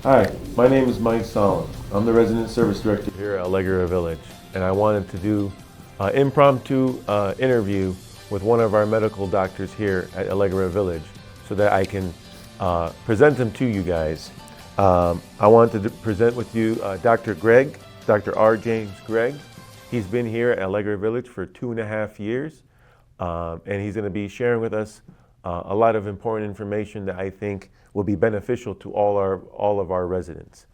Hi, my name is Mike Solomon. I'm the Resident Service Director here at Allegra Village, and I wanted to do an impromptu interview with one of our medical doctors here at Allegra Village so that I can present them to you guys. I wanted to present with you Dr. Gregg, Dr. R. James Gregg. He's been here at Allegra Village for 2.5 years, and he's going to be sharing with us a lot of important information that I think will be beneficial to all of our residents.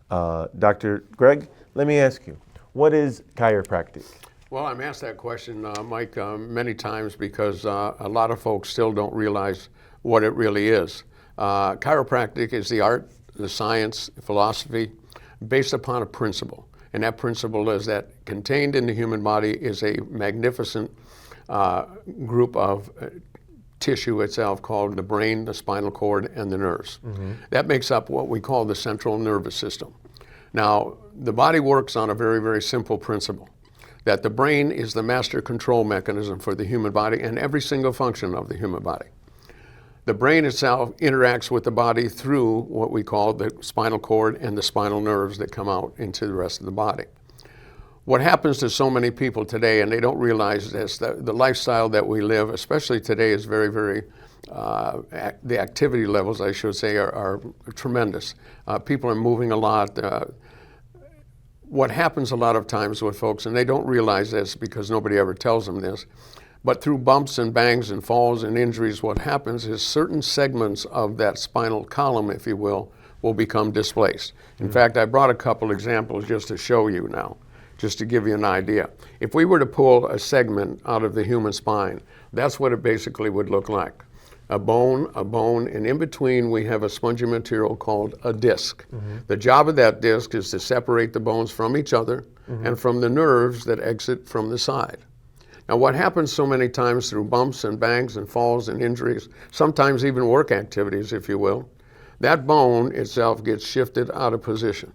Dr. Gregg, let me ask you, what is chiropractic? Well, I'm asked that question, Mike, many times because a lot of folks still don't realize what it really is. Chiropractic is the art, the science, philosophy based upon a principle. And that principle is that contained in the human body is a magnificent group of tissue itself called the brain, the spinal cord, and the nerves. Mm-hmm. That makes up what we call the central nervous system. Now, the body works on a very, very simple principle, that the brain is the master control mechanism for the human body and every single function of the human body. The brain itself interacts with the body through what we call the spinal cord and the spinal nerves that come out into the rest of the body. What happens to so many people today, and they don't realize this, that the lifestyle that we live, especially today, is very, very, the activity levels, I should say, are tremendous. People are moving a lot. What happens a lot of times with folks, and they don't realize this because nobody ever tells them this, but through bumps and bangs and falls and injuries, what happens is certain segments of that spinal column, if you will become displaced. In fact, I brought a couple examples just to show you now, just to give you an idea. If we were to pull a segment out of the human spine, that's what it basically would look like. A bone, and in between we have a spongy material called a disc. Mm-hmm. The job of that disc is to separate the bones from each other and from the nerves that exit from the side. Now, what happens so many times through bumps and bangs and falls and injuries, sometimes even work activities, if you will, that bone itself gets shifted out of position.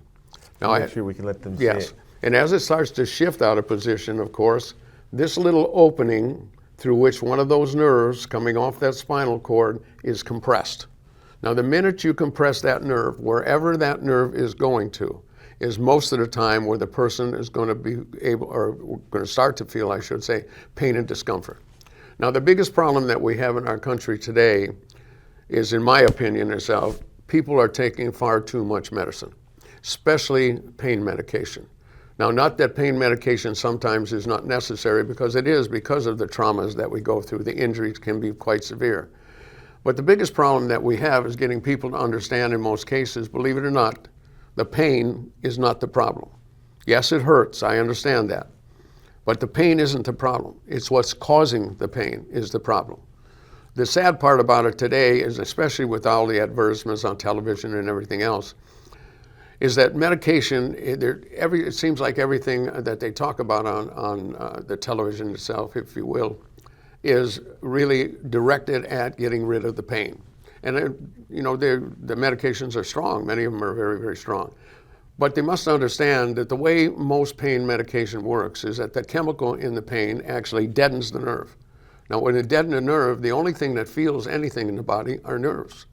Now, make sure we can let them see it. And as it starts to shift out of position, of course, this little opening through which one of those nerves coming off that spinal cord is compressed. Now, the minute you compress that nerve, wherever that nerve is going to, is most of the time where the person is going to be able, or going to start to feel, I should say, pain and discomfort. Now, the biggest problem that we have in our country today is, in my opinion itself, people are taking far too much medicine, especially pain medication. Now, not that pain medication sometimes is not necessary, because it is, because of the traumas that we go through. The injuries can be quite severe. But the biggest problem that we have is getting people to understand, in most cases, believe it or not, the pain is not the problem. Yes, it hurts, I understand that. But the pain isn't the problem. It's what's causing the pain is the problem. The sad part about it today is, especially with all the advertisements on television and everything else, is that medication, it seems like everything that they talk about on the television itself, if you will, is really directed at getting rid of the pain. And the medications are strong. Many of them are very, very strong. But they must understand that the way most pain medication works is that the chemical in the pain actually deadens the nerve. Now, when it deadens a nerve, the only thing that feels anything in the body are nerves.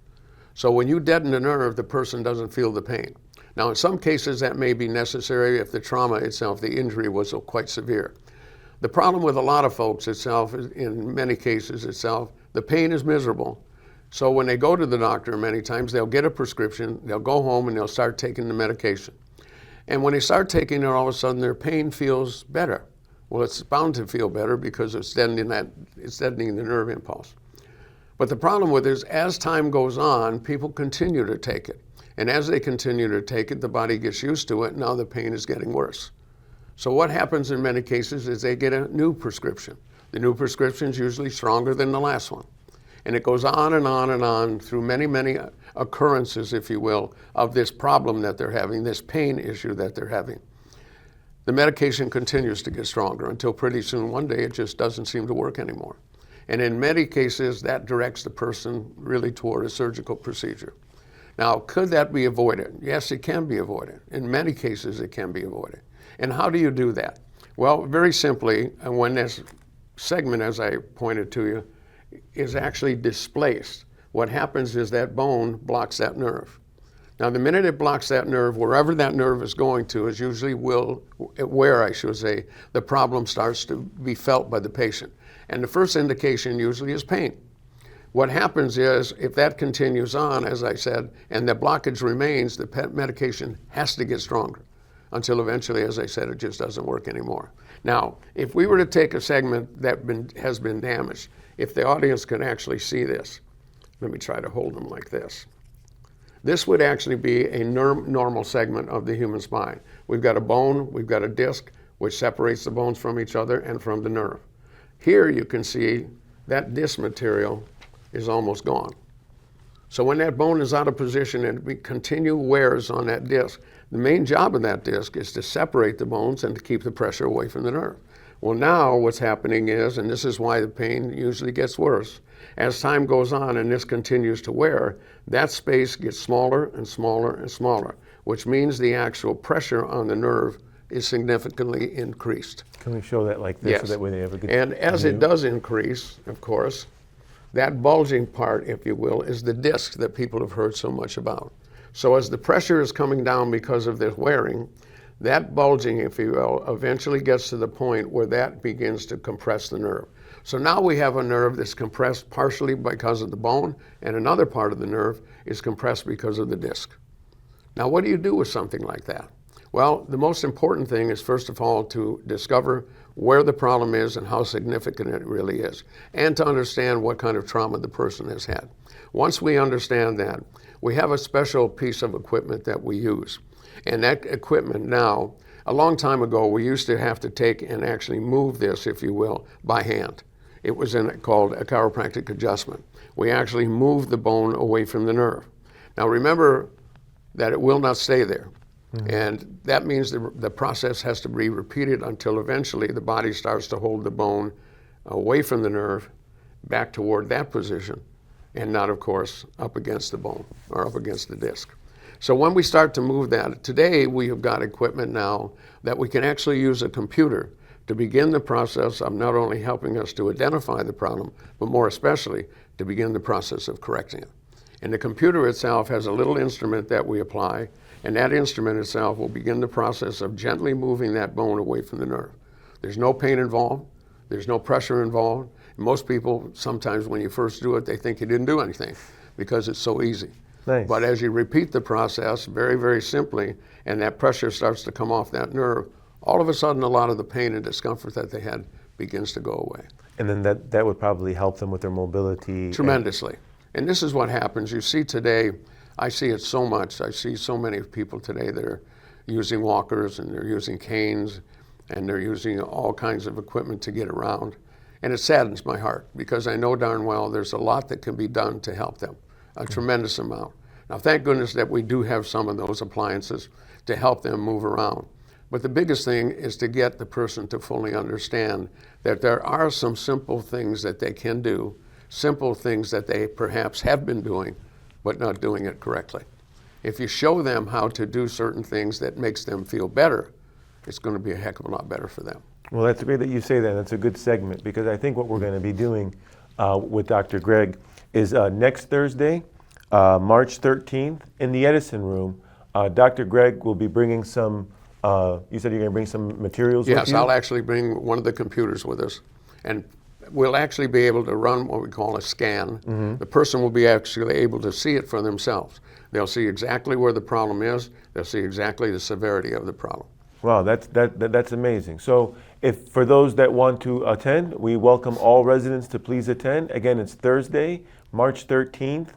So when you deaden a nerve, the person doesn't feel the pain. Now, in some cases, that may be necessary if the trauma itself, the injury, was quite severe. The problem with a lot of folks itself, in many cases itself, the pain is miserable. So when they go to the doctor, many times they'll get a prescription, they'll go home and they'll start taking the medication. And when they start taking it, all of a sudden their pain feels better. Well, it's bound to feel better because it's deadening the nerve impulse. But the problem with it is, as time goes on, people continue to take it. And as they continue to take it, the body gets used to it, and now the pain is getting worse. So what happens in many cases is they get a new prescription. The new prescription is usually stronger than the last one. And it goes on and on and on through many, many occurrences, if you will, of this problem that they're having, this pain issue that they're having. The medication continues to get stronger until pretty soon one day it just doesn't seem to work anymore. And in many cases, that directs the person really toward a surgical procedure. Now, could that be avoided? Yes, it can be avoided. In many cases, it can be avoided. And how do you do that? Well, very simply, when this segment, as I pointed to you, is actually displaced, what happens is that bone blocks that nerve. Now, the minute it blocks that nerve, wherever that nerve is going to is usually where I should say, the problem starts to be felt by the patient. And the first indication usually is pain. What happens is, if that continues on, as I said, and the blockage remains, the medication has to get stronger until eventually, as I said, it just doesn't work anymore. Now, if we were to take a segment that has been damaged, if the audience could actually see this, let me try to hold them like this. This would actually be a normal segment of the human spine. We've got a bone, we've got a disc, which separates the bones from each other and from the nerve. Here you can see that disc material is almost gone. So when that bone is out of position and we continue wears on that disc, the main job of that disc is to separate the bones and to keep the pressure away from the nerve. Well, now what's happening is, and this is why the pain usually gets worse, as time goes on and this continues to wear, that space gets smaller and smaller and smaller, which means the actual pressure on the nerve is significantly increased. Can we show that like this? Yes. So that way they have a good And as view? it does increase, of course, that bulging part, if you will, is the disc that people have heard so much about. So as the pressure is coming down because of this wearing, that bulging, if you will, eventually gets to the point where that begins to compress the nerve. So now we have a nerve that's compressed partially because of the bone, and another part of the nerve is compressed because of the disc. Now, what do you do with something like that? Well, the most important thing is, first of all, to discover where the problem is and how significant it really is, and to understand what kind of trauma the person has had. Once we understand that, we have a special piece of equipment that we use. And that equipment now, a long time ago, we used to have to take and actually move this, if you will, by hand. It was called a chiropractic adjustment. We actually moved the bone away from the nerve. Now remember that it will not stay there. Mm-hmm. And that means the process has to be repeated until eventually the body starts to hold the bone away from the nerve, back toward that position, and not, of course, up against the bone or up against the disc. So when we start to move that, today we have got equipment now that we can actually use a computer to begin the process of not only helping us to identify the problem, but more especially to begin the process of correcting it. And the computer itself has a little instrument that we apply, and that instrument itself will begin the process of gently moving that bone away from the nerve. There's no pain involved, there's no pressure involved. Most people, sometimes when you first do it, they think you didn't do anything because it's so easy. Nice. But as you repeat the process very, very simply, and that pressure starts to come off that nerve, all of a sudden a lot of the pain and discomfort that they had begins to go away. And then that would probably help them with their mobility. Tremendously. And this is what happens. You see today, I see it so much. I see so many people today that are using walkers and they're using canes and they're using all kinds of equipment to get around. And it saddens my heart because I know darn well there's a lot that can be done to help them, a tremendous amount. Now, thank goodness that we do have some of those appliances to help them move around. But the biggest thing is to get the person to fully understand that there are some simple things that they can do, simple things that they perhaps have been doing, but not doing it correctly. If you show them how to do certain things that makes them feel better, it's going to be a heck of a lot better for them. Well, that's great that you say that. That's a good segment because I think what we're going to be doing with Dr. Greg is next Thursday, March 13th, in the Edison Room. Dr. Greg will be bringing some, you said you're going to bring some materials with you? Yes, I'll actually bring one of the computers with us. And we'll actually be able to run what we call a scan. Mm-hmm. The person will be actually able to see it for themselves. They'll see exactly where the problem is. They'll see exactly the severity of the problem. Wow, that's amazing. So if for those that want to attend, we welcome all residents to please attend. Again, it's Thursday, March 13th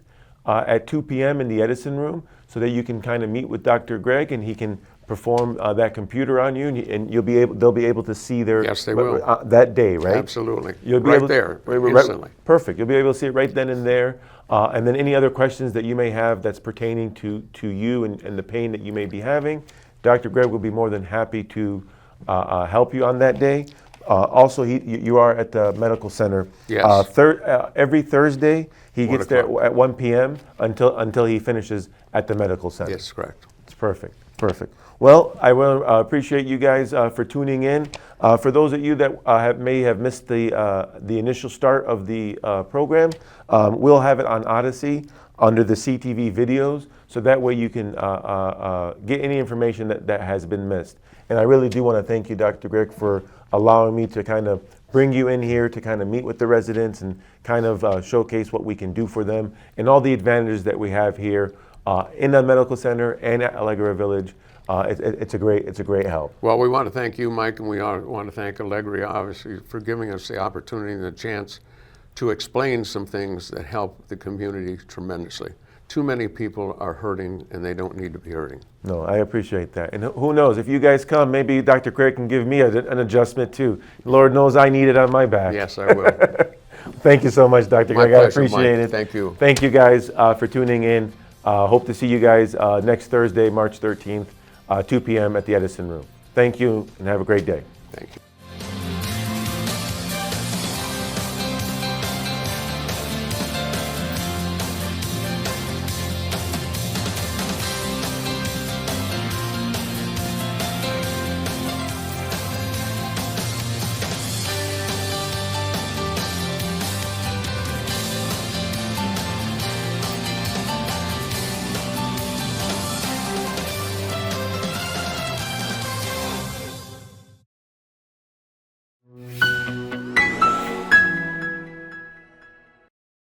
at 2 p.m. in the Edison Room so that you can kind of meet with Dr. Greg and he can perform that computer on you and they'll be able to see their Yes, they will. That day, right? Absolutely. You'll be right able there, right, instantly. Perfect. You'll be able to see it right then and there. And then any other questions that you may have that's pertaining to you and the pain that you may be having, Dr. Greg will be more than happy to help you on that day. Also, you are at the medical center. Yes. Every Thursday, he gets there 1 o'clock. at 1 p.m. until he finishes at the medical center. Yes, correct. It's perfect. Perfect. Well, I will appreciate you guys for tuning in. For those of you that may have missed the initial start of the program, we'll have it on Odyssey under the CTV videos, so that way you can get any information that has been missed. And I really do want to thank you, Dr. Grick, for allowing me to kind of bring you in here to kind of meet with the residents and kind of showcase what we can do for them and all the advantages that we have here in the medical center and at Allegra Village. It's a great help. Well, we want to thank you, Mike, and we want to thank Allegra, obviously, for giving us the opportunity and the chance to explain some things that help the community tremendously. Too many people are hurting, and they don't need to be hurting. No, I appreciate that. And who knows, if you guys come, maybe Dr. Craig can give me an adjustment too. Lord knows I need it on my back. Yes, I will. Thank you so much, Dr. My Craig. I pleasure, appreciate Mike. it. Thank you. Thank you guys for tuning in. Hope to see you guys next Thursday, March 13th, 2 p.m. at the Edison Room. Thank you, and have a great day. Thank you.